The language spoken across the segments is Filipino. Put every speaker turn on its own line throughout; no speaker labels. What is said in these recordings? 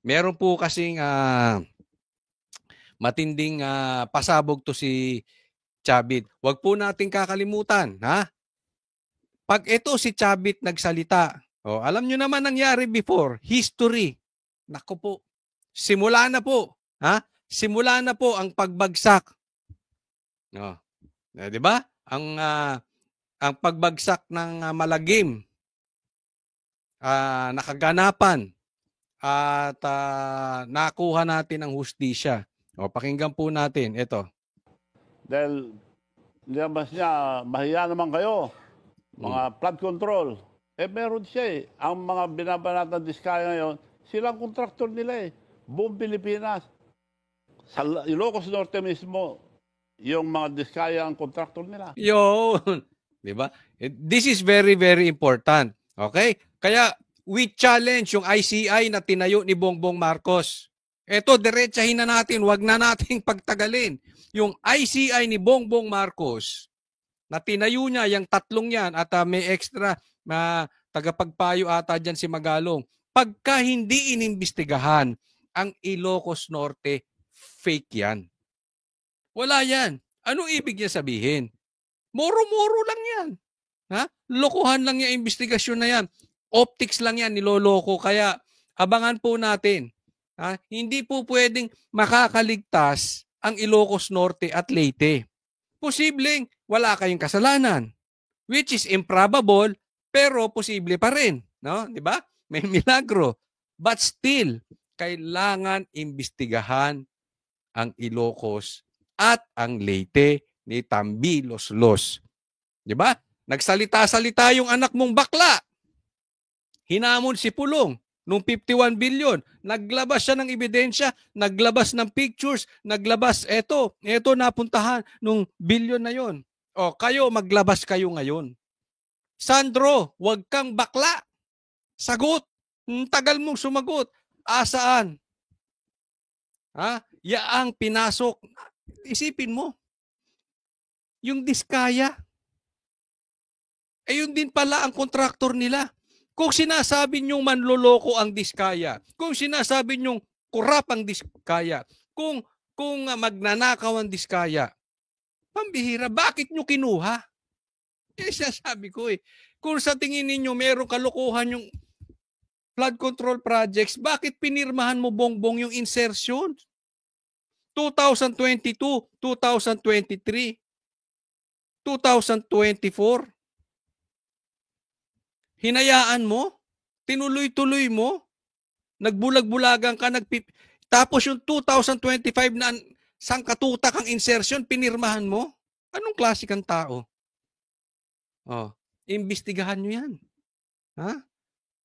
Meron po kasing matinding pasabog to si Chavit. Huwag po nating kakalimutan, ha? Pag ito si Chavit nagsalita, alam nyo naman nangyari before, history. Naku po, simula na po, ha? Simula na po ang pagbagsak. No. 'Di ba? Ang pagbagsak ng malagim, nakaganapan at nakuha natin ang hustisya. Pakinggan po natin ito.
Dahil nilabas niya, mahiya naman kayo, mga flood control. Meron siya Ang mga binabanat ng Diskaya ngayon, silang kontraktor nila Buong Pilipinas. Sa Ilocos Norte mismo, yung mga Diskaya ang kontraktor nila.
Yun. Diba? This is very, very important. Okay? Kaya, we challenge yung ICI na tinayo ni Bongbong Marcos. Ito, diretsahin na natin. Huwag na nating pagtagalin. Yung ICI ni Bongbong Marcos, na tinayo niya, yung tatlong yan, at may extra tagapagpayo ata dyan si Magalong. Pagka hindi inimbestigahan ang Ilocos Norte, fake yan. Wala yan. Anong ibig niya sabihin? Moro-moro lang yan. Ha? Lokohan lang yung investigasyon na yan. Optics lang yan, niloloko. Kaya abangan po natin. Ha? Hindi po pwedeng makakaligtas ang Ilocos Norte at Leyte. Posibleng wala kayong kasalanan. Which is improbable, pero posible pa rin. No? Diba? May milagro. But still, kailangan imbestigahan ang Ilocos at ang Leyte ni Tambiloslos. Diba? Nagsalita-salita yung anak mong bakla. Hinamon si Pulong nung 51 billion. Naglabas siya ng ebidensya, naglabas ng pictures, naglabas eto napuntahan nung billion na yon. Kayo, maglabas kayo ngayon. Sandro, wag kang bakla. Sagot. Tagal mong sumagot. Asaan? Ha? Yaang pinasok. Isipin mo. Yung Diskaya. Yun din pala ang kontraktor nila. Kung sinasabi nyong manloloko ang Diskaya, kung sinasabi nyong kurap ang Diskaya, kung magnanakaw ang Diskaya, pambihira, bakit nyo kinuha? Sabi ko kung sa tingin ninyo merong kalokohan yung flood control projects, bakit pinirmahan mo Bongbong yung insertion? 2022, 2023, 2024. Hinayaan mo? Tinuloy-tuloy mo? Nagbulag-bulagan ka, tapos yung 2025 na sangkatutak ang insertion, pinirmahan mo? Anong klase kang tao? Imbestigahan nyo yan. Ha?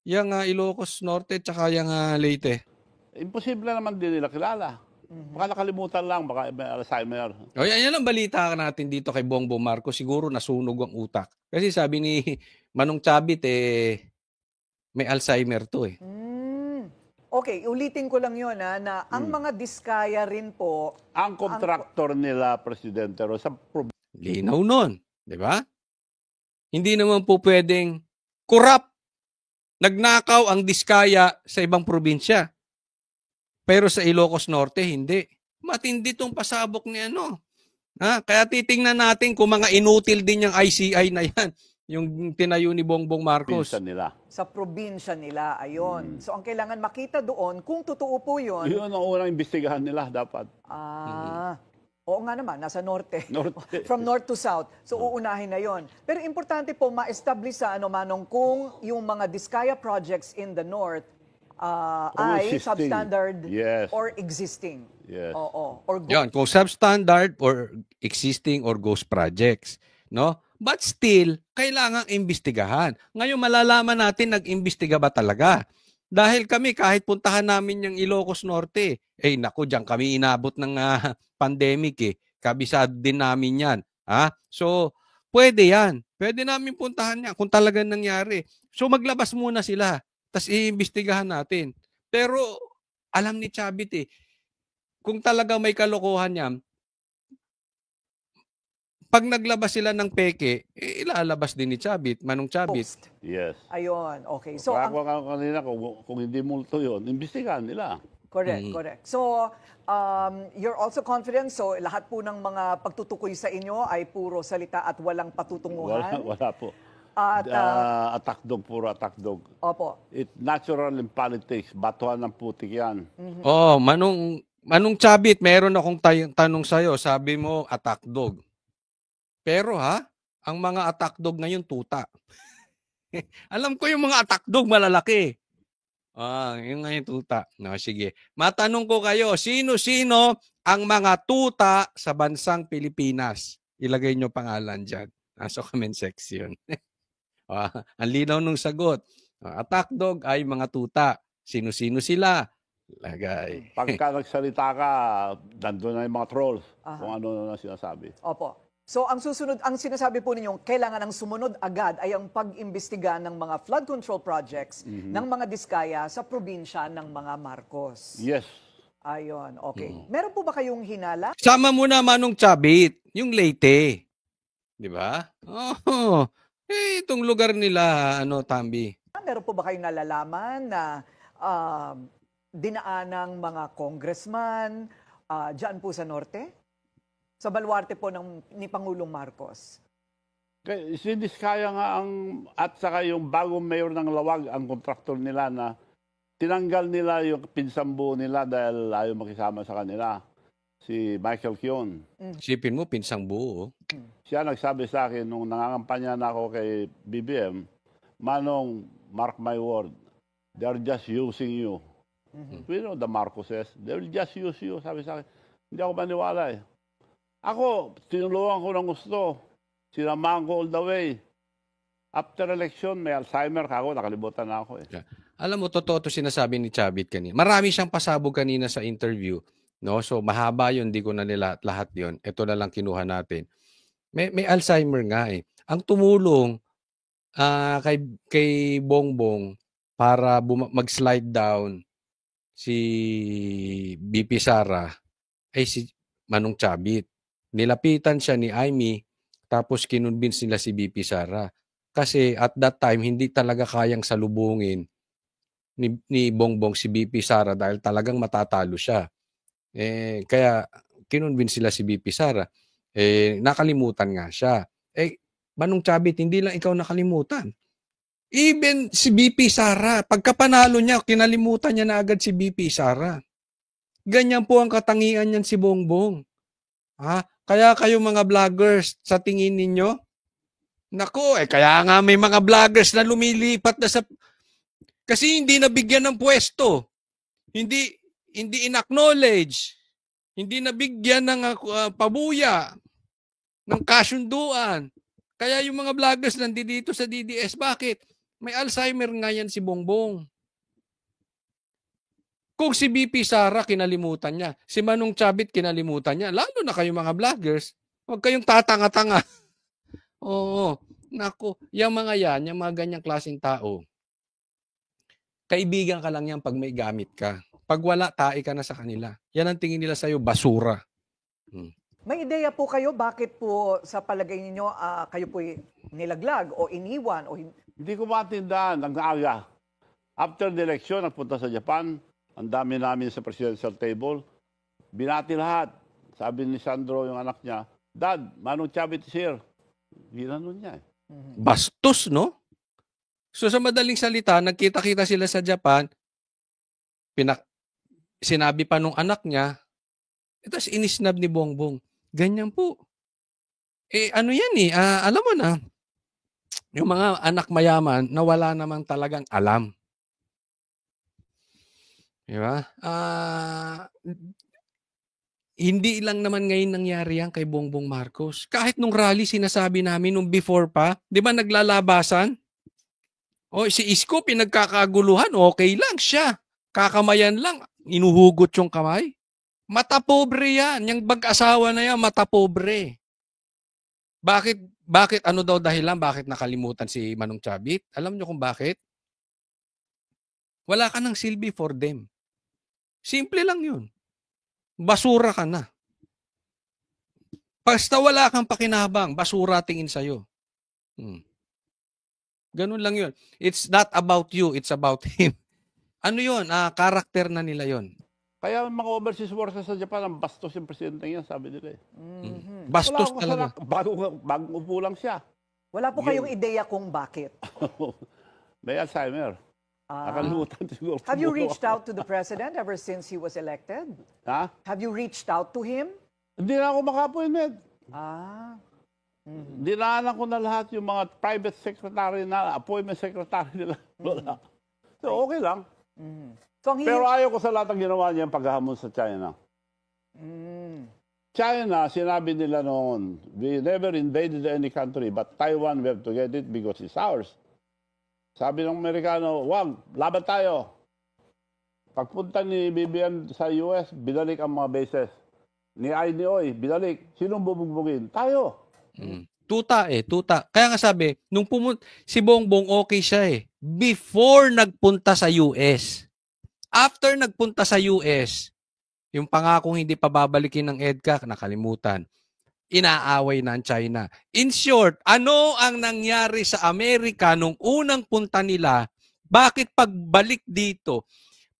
Yung Ilocos Norte tsaka yung Leyte.
Imposible naman din nila kilala. Baka nakalimutan lang, baka may Alzheimer.
Yan ang balita natin dito kay Bongbong Marcos. Siguro nasunog ang utak. Kasi sabi ni Manong Chavit, may Alzheimer to
Okay, ulitin ko lang yun na ang mga Diskaya rin po.
Ang kontraktor nila, Presidente, sa
linaw nun. Di ba? Hindi naman po pwedeng kurap. Nagnakaw ang Diskaya sa ibang probinsya. Pero sa Ilocos Norte, hindi. Matindi tong pasabok ni Kaya titingnan natin kung mga inutil din yung ICI na yan. Yung tinayo ni Bongbong Marcos.
Sa probinsya nila, ayun. So ang kailangan makita doon, kung totoo po yun.
Yun ang unang imbestigahan nila dapat.
Oo nga naman, nasa norte. From north to south. So uunahin na yon. Pero importante po ma-establish sa Manong, kung yung mga Diskaya projects in the north ay substandard or existing.
Yes.
Yan, kung substandard or existing or ghost projects, no? But still, kailangang imbestigahan. Ngayon malalaman natin nag-imbestiga ba talaga? Dahil kami kahit puntahan namin yung Ilocos Norte, naku, diyan kami inabot ng pandemic Kabisado din namin 'yan. So, pwede 'yan. Pwede namin puntahan 'yan kung talagang nangyari. So maglabas muna sila. Tas iimbestigahan natin. Pero alam ni Chavit kung talaga may kalokohan yan, pag naglabas sila ng peke, ilalabas din ni Chavit, Manong Chavit.
Post.
Yes.
Ayun, okay. So,
Kaya
ang,
kanina, kung hindi multo yun, imbestigahan nila.
correct, correct. So, you're also confident, so lahat po ng mga pagtutukoy sa inyo ay puro salita at walang patutunguhan?
Wala po.
At,
Attack dog, puro attack dog.
opo.
It's natural in politics. Batuhan ng putik yan.
Oh, Manong Chavit, meron akong tanong sa'yo. Sabi mo, attack dog. Pero ang mga attack dog ngayon, tuta. Alam ko yung mga attack dog malalaki. Yung ngayon tuta. No, sige. Matanong ko kayo, sino-sino ang mga tuta sa bansang Pilipinas? Ilagay nyo pangalan dyan. Nasa comment section. Ang linaw nung sagot. Attack dog ay mga tuta. Sino-sino sila? Lagay.
Pagka nagsalita ka, nandun na yung mga trolls.
Aha.
Kung ano na sinasabi.
Opo. So, ang susunod, ang sinasabi po ninyong kailangan ng sumunod agad ay ang pag-imbestiga ng mga flood control projects ng mga diskaya sa probinsya ng mga Marcos.
Yes.
Ayon, okay. Meron po ba kayong hinala?
Sama mo na Manong Chavit, yung Leyte. Di ba? Oh, itong lugar nila, Tambi.
Meron po ba kayong nalalaman na dinaan ng mga congressman dyan po sa norte? Sa baluarte po ni Pangulong Marcos.
Si Diskaya nga at saka yung bagong mayor ng Lawag, ang kontraktor nila na tinanggal nila yung pinsambu nila dahil ayaw makisama sa kanila. Si Michael Kion.
Sipin mo, pinsang buo.
Siya nagsabi sa akin nung nangangampanya na ako kay BBM, Manong, mark my word, they're just using you. We know the Marcoses, they'll just use you, sabi sa akin. Hindi ako maniwala eh. Ako, tinulungan ko ng gusto. Sinamahan ko all the way. After election, may Alzheimer ako, nakalimutan na ako eh.
Alam mo, totoo to sinasabi ni Chavit kanina. Marami siyang pasabog kanina sa interview. No? So, mahaba yun, di ko na nila lahat yun. Ito na lang kinuha natin. May Alzheimer nga eh. Ang tumulong kay Bongbong para mag-slide down si BP Sara ay si Manong Chavit. Nilapitan siya ni Amy, tapos kinonvince nila si BP Sara. Kasi at that time, hindi talaga kayang salubungin ni Bongbong si BP Sara dahil talagang matatalo siya. Kaya kinonvince sila si BP Sara. Nakalimutan nga siya. Manong Chavit, hindi lang ikaw nakalimutan. Even si BP Sara, pagkapanalo niya, kinalimutan niya na agad si BP Sara. Ganyan po ang katangian niyan si Bongbong. Kaya kayo mga vloggers, sa tingin ninyo, nako, kaya nga may mga vloggers na lumilipat na sa... Kasi hindi nabigyan ng pwesto. Hindi in-acknowledge. Hindi nabigyan ng pabuya, ng kasunduan. Kaya yung mga vloggers nandito sa DDS, bakit? May Alzheimer nga yan si Bongbong. Kung si BP Sara, kinalimutan niya. Si Manong Chavit, kinalimutan niya. Lalo na kayo mga vloggers. Huwag kayong tatanga-tanga. Oo. Naku, yung mga ganyang klaseng tao, kaibigan ka lang yan pag may gamit ka. Pag wala, tae ka na sa kanila. Yan ang tingin nila sa'yo, basura.
May ideya po kayo, bakit po sa palagay ninyo kayo po nilaglag o iniwan? O
Hindi ko matindahan, nag-aaga. After the election, nagpunta sa Japan. Ang dami namin sa presidential table. Binati lahat. Sabi ni Sandro, yung anak niya, Dad, Manong Chavit is here. Ginanon niya eh.
Bastos, no? So sa madaling salita, nagkita-kita sila sa Japan, sinabi pa nung anak niya, tapos inisnab ni Bongbong. Ganyan po. Ano yan eh, alam mo na, yung mga anak mayaman na wala namang talagang alam. Diba? Hindi lang naman ngayon nangyari yan kay Bongbong Marcos. Kahit nung rally sinasabi namin, nung before pa, di ba naglalabasan? Si Isko pinagkakaguluhan, okay lang siya. Kakamayan lang, inuhugot yung kamay. Matapobre yan. Yung bag-asawa na yan, matapobre. Bakit ano daw dahilan? Bakit nakalimutan si Manong Chavit? Alam nyo kung bakit? Wala ka ng silbi for them. Simple lang yun. Basura ka na. Basta wala kang pakinabang, basura tingin sa'yo. Ganun lang yun. It's not about you, it's about him. Ano yun? Karakter na nila yun.
Kaya mga overseas workers sa Japan, ang bastos yung presidente niya, sabi nila eh.
Bastos
Wala
talaga.
akong bagong upo lang siya.
Wala po kayong ideya kung bakit.
May Alzheimer. Nakalimutan siguro.
Have you reached out to the president ever since he was elected?
Ha?
Have you reached out to him?
Hindi na ako maka-appointment. Dinaanan ko na lahat yung mga private secretary na, appointment secretary nila. Wala. So, okay lang.
So, ang
Pero ayaw ko sa lahat ng ginawa niya yung paghahamon sa China. China, sinabi nila noon, we never invaded any country, but Taiwan, we have to get it because it's ours. Sabi ng Amerikano, wag, laban tayo. Pagpunta ni Bibian sa US, binalik ang mga bases. Ni Oy, binalik. Sinong bubugbugin? Tayo.
Tuta. Kaya nga sabi, nung si Bongbong okay siya eh. Before nagpunta sa US. After nagpunta sa US, yung pangakong hindi pa babalikin ng EDCA, nakalimutan. Inaaway na ang China. In short, ano ang nangyari sa Amerika nung unang punta nila? Bakit pagbalik dito,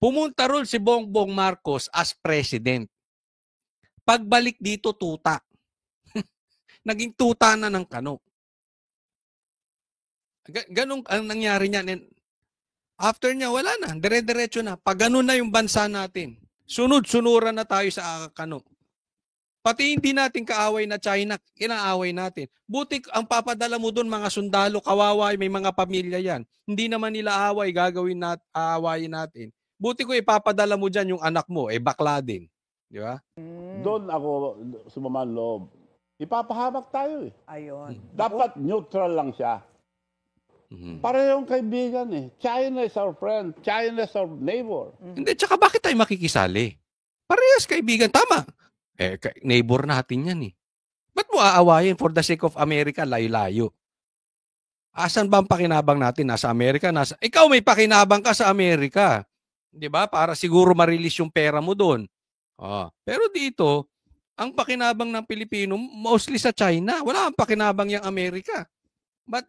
pumunta ron si Bongbong Marcos as president? Pagbalik dito, tuta. Naging tuta na ng kano. Ganun ang nangyari niya. After niya, wala na. Dire-diretso na. Pag ganun na yung bansa natin, sunod-sunuran na tayo sa kano. Pati hindi natin kaaway na China, inaaway natin. Buti ang papadala mo doon, mga sundalo, kawawa, may mga pamilya yan. Hindi naman nila away, aawayin natin. Buti ko ipapadala mo dyan yung anak mo, bakla din. Di ba?
Doon ako sumaman loob. Ipapahamak tayo eh.
Ayun.
Dapat neutral lang siya. Parehong kaibigan eh. China is our friend. China is our neighbor.
Hindi, tsaka bakit tayo makikisali? Parehas kaibigan, tama. Neighbor natin yan eh. Ba't mo aawayin for the sake of America, layo-layo? Asan ba ang pakinabang natin? Nasa Amerika, ikaw may pakinabang ka sa Amerika. Di ba? Para siguro ma-release yung pera mo doon. Pero dito, ang pakinabang ng Pilipino, mostly sa China. Wala ang pakinabang yung Amerika. But,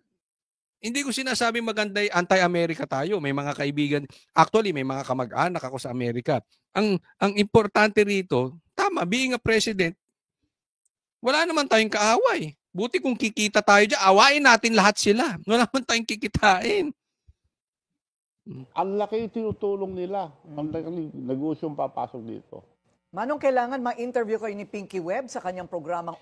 hindi ko sinasabi maganda anti-America tayo. May mga kaibigan. Actually, may mga kamag-anak ako sa Amerika. Ang importante rito, tama, being a president, wala naman tayong kaaway. Buti kung kikita tayo dyan, awain natin lahat sila. Wala naman tayong kikitain.
Ang laki tinutulong nila. Ang laki negosyong papasok dito.
Manong, kailangan ma-interview kayo ni Pinky Webb sa kanyang programang